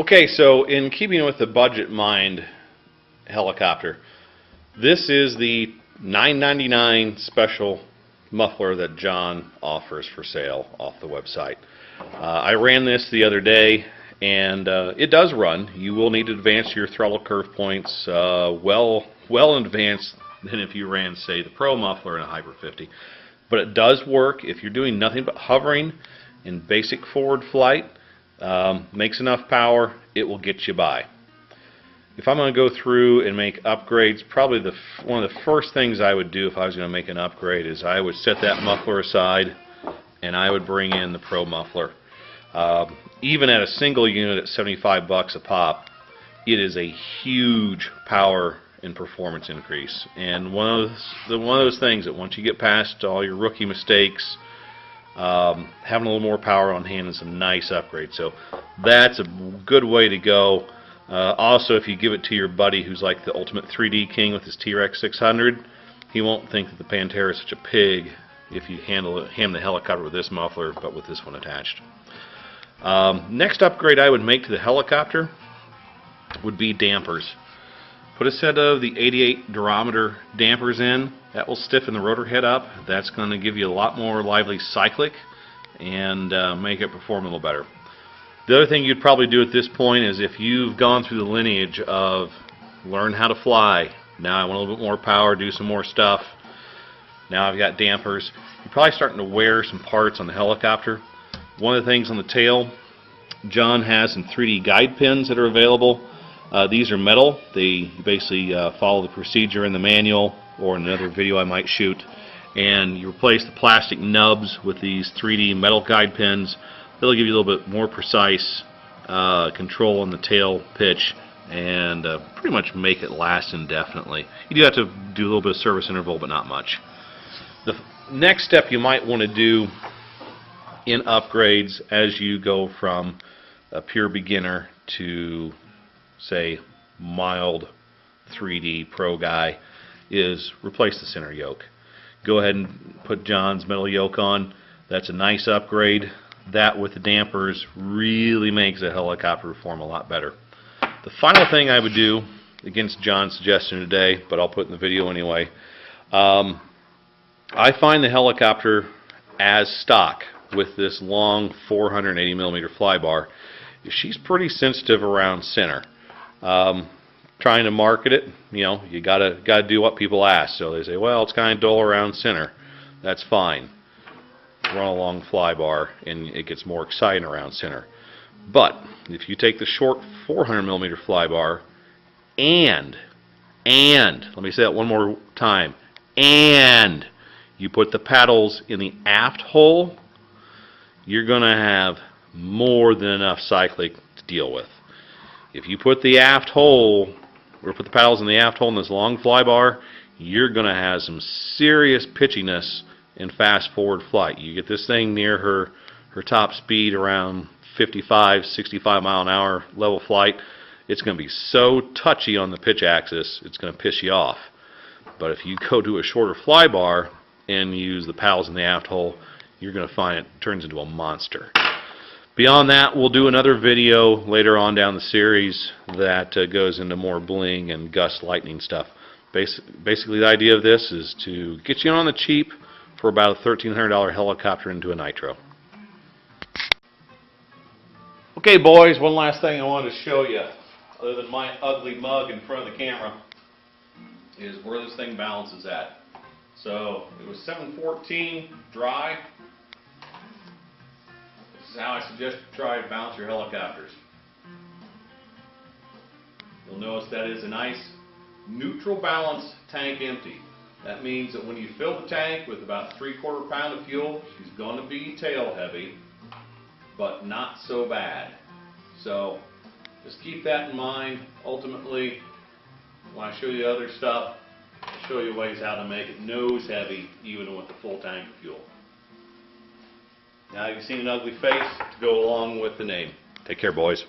Okay, so in keeping with the budget mind helicopter, this is the $9.99 special muffler that John offers for sale off the website. I ran this the other day, and it does run. You will need to advance your throttle curve points well in advance than if you ran, say, the Pro muffler in a Hyper 50. But it does work if you're doing nothing but hovering in basic forward flight. Makes enough power, it will get you by. If I'm going to go through and make upgrades, probably one of the first things I would do if I was going to make an upgrade is I would set that muffler aside and I would bring in the Pro muffler. Even at a single unit at $75 a pop, it is a huge power and performance increase. And one of those things that once you get past all your rookie mistakes, having a little more power on hand is some nice upgrade. So that's a good way to go. Also, if you give it to your buddy who's like the ultimate 3D king with his T-Rex 600, he won't think that the Pantera is such a pig if you hand the helicopter with this muffler, but with this one attached. Next upgrade I would make to the helicopter would be dampers. Put a set of the 88 durometer dampers in. That will stiffen the rotor head up. That's going to give you a lot more lively cyclic and make it perform a little better. The other thing you'd probably do at this point is if you've gone through the lineage of learn how to fly, now I want a little bit more power, do some more stuff, now I've got dampers, you're probably starting to wear some parts on the helicopter. One of the things on the tail, John has some 3D guide pins that are available. These are metal. They basically follow the procedure in the manual or in another video I might shoot, and you replace the plastic nubs with these 3D metal guide pins. They'll give you a little bit more precise control on the tail pitch and pretty much make it last indefinitely. You do have to do a little bit of service interval, but not much. The next step you might want to do in upgrades as you go from a pure beginner to, say, mild 3D pro guy is replace the center yoke. Go ahead and put John's metal yoke on. That's a nice upgrade. That with the dampers really makes the helicopter perform a lot better. The final thing I would do, against John's suggestion today, but I'll put in the video anyway, I find the helicopter as stock with this long 480mm flybar, she's pretty sensitive around center. Trying to market it, you know, you gotta do what people ask. So they say, well, it's kind of dull around center. That's fine. Run a long flybar and it gets more exciting around center. But if you take the short 400mm flybar and let me say that one more time, and you put the paddles in the aft hole, you're going to have more than enough cyclic to deal with. If you put the aft hole, or put the paddles in the aft hole in this long flybar, you're going to have some serious pitchiness in fast forward flight. You get this thing near her top speed around 55, 65 mile an hour level flight, it's going to be so touchy on the pitch axis, it's going to piss you off. But if you go to a shorter flybar and use the paddles in the aft hole, you're going to find it turns into a monster. Beyond that, we'll do another video later on down the series that goes into more bling and gust lightning stuff. Basically, the idea of this is to get you on the cheap for about a $1,300 helicopter into a nitro. Okay, boys, one last thing I wanted to show you, other than my ugly mug in front of the camera, is where this thing balances at. So it was 714 dry. This is how I suggest you try to balance your helicopters. You'll notice that is a nice neutral balance tank empty. That means that when you fill the tank with about 3/4 pound of fuel, she's going to be tail heavy, but not so bad. So just keep that in mind. Ultimately, when I show you other stuff, I'll show you ways how to make it nose heavy even with the full tank of fuel. Now you've seen an ugly face to go along with the name. Take care, boys.